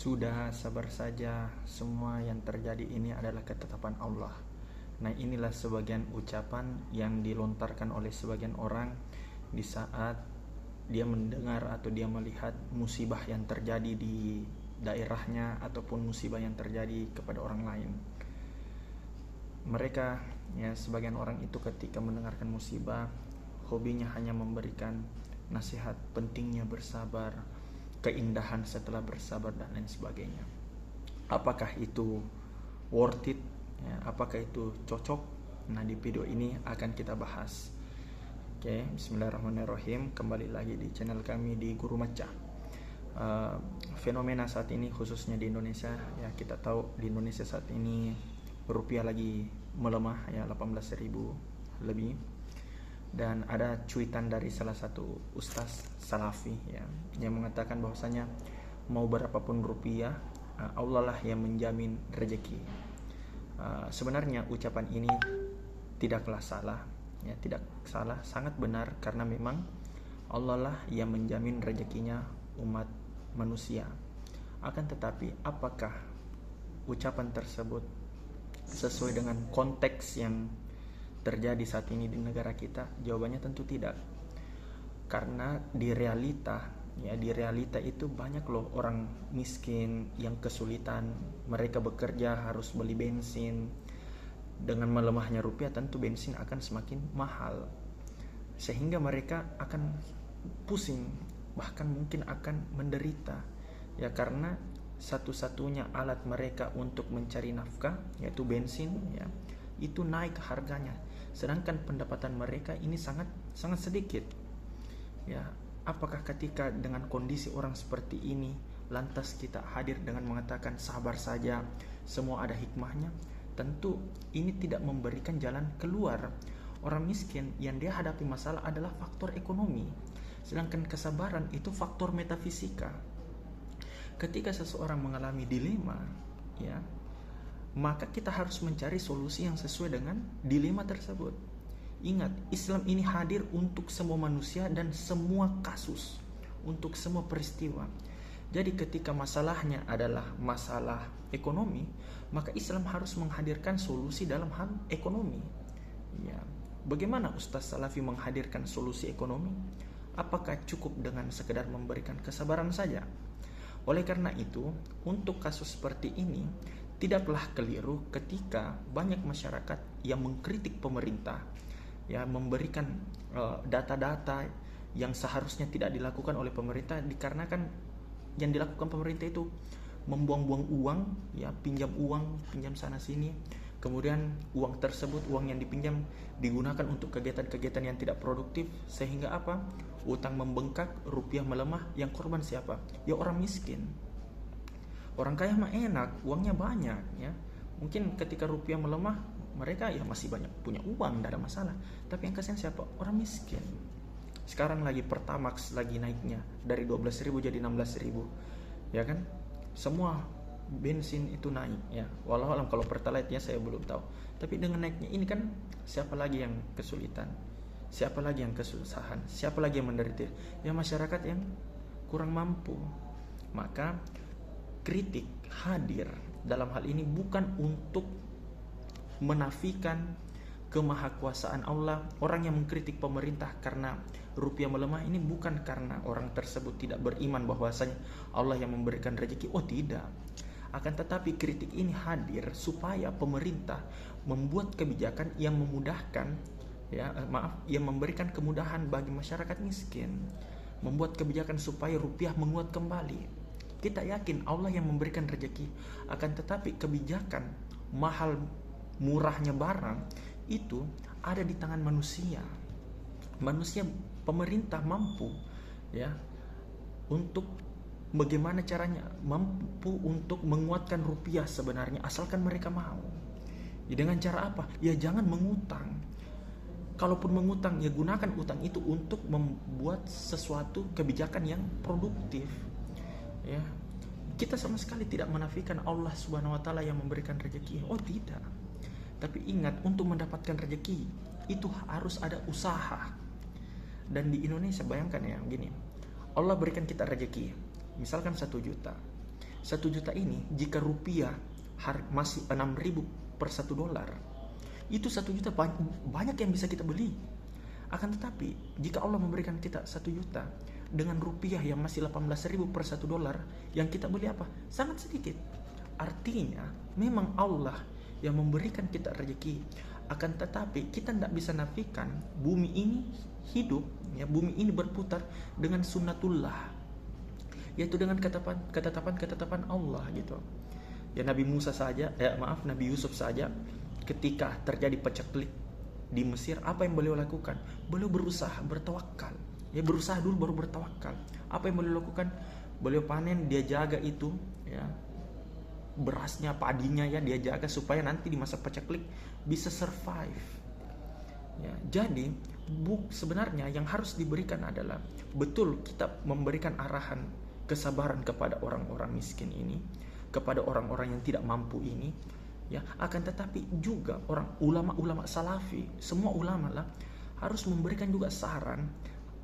Sudah, sabar saja, semua yang terjadi ini adalah ketetapan Allah. Nah, inilah sebagian ucapan yang dilontarkan oleh sebagian orang di saat dia mendengar atau dia melihat musibah yang terjadi di daerahnya ataupun musibah yang terjadi kepada orang lain. Mereka, sebagian orang itu ketika mendengarkan musibah, hobinya hanya memberikan nasihat pentingnya bersabar, keindahan setelah bersabar dan lain sebagainya. Apakah itu worth it? Apakah itu cocok? Nah, di video ini akan kita bahas. Oke, bismillahirrahmanirrahim. Kembali lagi di channel kami di Guru Maca. Fenomena saat ini khususnya di Indonesia, ya kita tahu di Indonesia saat ini rupiah lagi melemah, 18.000 lebih. Dan ada cuitan dari salah satu ustaz salafi yang mengatakan bahwasanya mau berapapun rupiah, Allah lah yang menjamin rezeki. Sebenarnya ucapan ini tidaklah salah, tidak salah, sangat benar, karena memang Allah lah yang menjamin rezekinya umat manusia. Akan tetapi apakah ucapan tersebut sesuai dengan konteks yang terjadi saat ini di negara kita? Jawabannya tentu tidak. Karena di realita itu banyak loh orang miskin yang kesulitan. Mereka bekerja harus beli bensin. Dengan melemahnya rupiah tentu bensin akan semakin mahal, sehingga mereka akan pusing, bahkan mungkin akan menderita, karena satu-satunya alat mereka untuk mencari nafkah, yaitu bensin, itu naik harganya, sedangkan pendapatan mereka ini sangat sedikit. Apakah ketika dengan kondisi orang seperti ini lantas kita hadir dengan mengatakan sabar saja, semua ada hikmahnya? Tentu ini tidak memberikan jalan keluar. Orang miskin yang dia hadapi masalah adalah faktor ekonomi, sedangkan kesabaran itu faktor metafisika. Ketika seseorang mengalami dilema, maka kita harus mencari solusi yang sesuai dengan dilema tersebut. Ingat, Islam ini hadir untuk semua manusia dan semua kasus, untuk semua peristiwa. Jadi ketika masalahnya adalah masalah ekonomi, maka Islam harus menghadirkan solusi dalam hal ekonomi. Bagaimana Ustaz Salafi menghadirkan solusi ekonomi? Apakah cukup dengan sekedar memberikan kesabaran saja? Oleh karena itu, untuk kasus seperti ini, tidaklah keliru ketika banyak masyarakat yang mengkritik pemerintah, memberikan data-data yang seharusnya tidak dilakukan oleh pemerintah, dikarenakan yang dilakukan pemerintah itu membuang-buang uang, pinjam sana sini, kemudian uang tersebut, uang yang dipinjam digunakan untuk kegiatan-kegiatan yang tidak produktif, sehingga apa? Utang membengkak, rupiah melemah. Yang korban siapa? Orang miskin. Orang kaya mah enak, uangnya banyak, Mungkin ketika rupiah melemah, mereka masih banyak punya uang, tidak ada masalah. Tapi yang kasihan siapa? Orang miskin. Sekarang lagi Pertamax lagi naiknya dari 12.000 jadi 16.000, kan? Semua bensin itu naik, Walau alam kalau Pertalite saya belum tahu. Tapi dengan naiknya ini kan, siapa lagi yang kesulitan? Siapa lagi yang kesusahan? Siapa lagi yang menderita? Masyarakat yang kurang mampu. Maka kritik hadir dalam hal ini bukan untuk menafikan kemahakuasaan Allah. Orang yang mengkritik pemerintah karena rupiah melemah ini bukan karena orang tersebut tidak beriman bahwasanya Allah yang memberikan rezeki. Tidak. Akan tetapi kritik ini hadir supaya pemerintah membuat kebijakan yang memudahkan, yang memberikan kemudahan bagi masyarakat miskin, membuat kebijakan supaya rupiah menguat kembali. Kita yakin Allah yang memberikan rezeki, akan tetapi kebijakan mahal murahnya barang itu ada di tangan manusia. Pemerintah mampu untuk bagaimana caranya, mampu untuk menguatkan rupiah sebenarnya, asalkan mereka mau. Dengan cara apa? Jangan mengutang. Kalaupun mengutang, gunakan utang itu untuk membuat sesuatu kebijakan yang produktif. Kita sama sekali tidak menafikan Allah Subhanahu wa taala yang memberikan rezeki. Tidak. Tapi ingat, untuk mendapatkan rezeki itu harus ada usaha. Dan di Indonesia bayangkan gini, Allah berikan kita rezeki, misalkan 1 juta. 1 juta ini jika rupiah masih 6.000 per $1, itu 1 juta banyak yang bisa kita beli. Akan tetapi jika Allah memberikan kita 1 juta dengan rupiah yang masih 18.000 per $1, yang kita beli apa? Sangat sedikit. Artinya memang Allah yang memberikan kita rezeki. Akan tetapi kita tidak bisa nafikan bumi ini hidup, ya, bumi ini berputar dengan sunnatullah, yaitu dengan ketetapan Allah gitu. Ya Nabi Yusuf saja ketika terjadi paceklik di Mesir, apa yang beliau lakukan? Beliau berusaha bertawakal. Ya, berusaha dulu baru bertawakal. Apa yang beliau lakukan? Beliau panen, dia jaga itu, ya, berasnya, padinya, ya, dia jaga supaya nanti di masa paceklik bisa survive. Ya, jadi sebenarnya yang harus diberikan adalah betul kita memberikan arahan kesabaran kepada orang-orang miskin ini, kepada orang-orang yang tidak mampu ini, ya. Akan tetapi juga ulama-ulama salafi, semua ulama lah harus memberikan juga saran,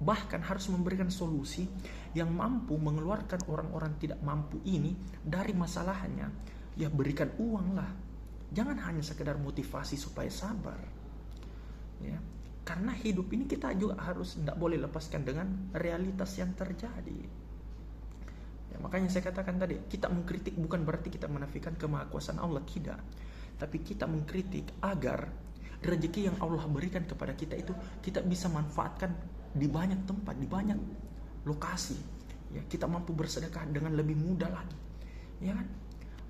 bahkan harus memberikan solusi yang mampu mengeluarkan orang-orang tidak mampu ini dari masalahnya. Ya, berikan uang lah, jangan hanya sekedar motivasi supaya sabar, ya. Karena hidup ini kita juga harus tidak boleh lepaskan dengan realitas yang terjadi. Ya, makanya saya katakan tadi, kita mengkritik bukan berarti kita menafikan kemahakuasaan Allah, tidak. Tapi kita mengkritik agar rezeki yang Allah berikan kepada kita itu kita bisa manfaatkan di banyak tempat, di banyak lokasi. Ya, kita mampu bersedekah dengan lebih mudah lagi. Ya kan?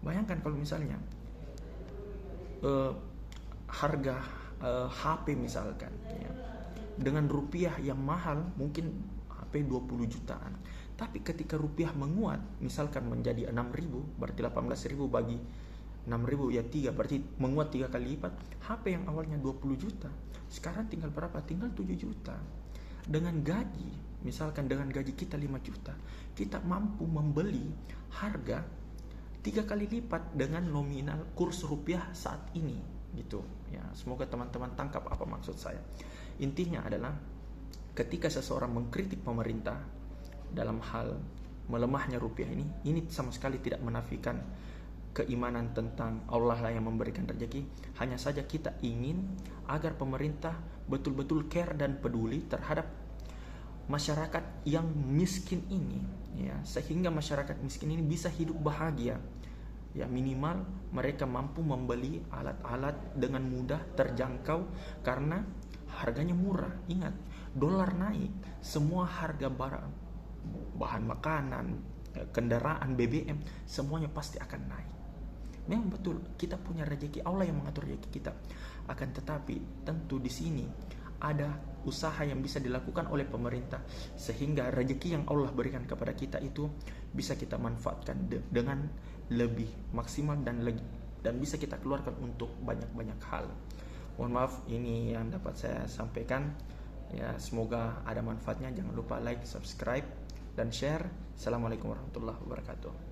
Bayangkan kalau misalnya harga HP misalkan, ya, dengan rupiah yang mahal mungkin HP 20 jutaan. Tapi ketika rupiah menguat, misalkan menjadi 6.000, berarti 18.000 bagi 6.000 ya 3, berarti menguat 3 kali lipat. HP yang awalnya 20 juta, sekarang tinggal berapa? Tinggal 7 juta. Dengan gaji, misalkan dengan gaji kita 5 juta, kita mampu membeli harga 3 kali lipat dengan nominal kurs rupiah saat ini, gitu. Ya, semoga teman-teman tangkap apa maksud saya. Intinya adalah ketika seseorang mengkritik pemerintah dalam hal melemahnya rupiah ini sama sekali tidak menafikan keimanan tentang Allah lah yang memberikan rezeki. Hanya saja kita ingin agar pemerintah betul-betul care dan peduli terhadap masyarakat yang miskin ini, ya, sehingga masyarakat miskin ini bisa hidup bahagia. Ya, minimal mereka mampu membeli alat-alat dengan mudah, terjangkau, karena harganya murah. Ingat, dolar naik, semua harga barang, bahan makanan, kendaraan, BBM, semuanya pasti akan naik. Memang betul kita punya rezeki, Allah yang mengatur rezeki kita. Akan tetapi tentu di sini ada usaha yang bisa dilakukan oleh pemerintah sehingga rezeki yang Allah berikan kepada kita itu bisa kita manfaatkan dengan lebih maksimal dan bisa kita keluarkan untuk banyak-banyak hal. Mohon maaf, ini yang dapat saya sampaikan. Ya, semoga ada manfaatnya. Jangan lupa like, subscribe, dan share. Assalamualaikum warahmatullahi wabarakatuh.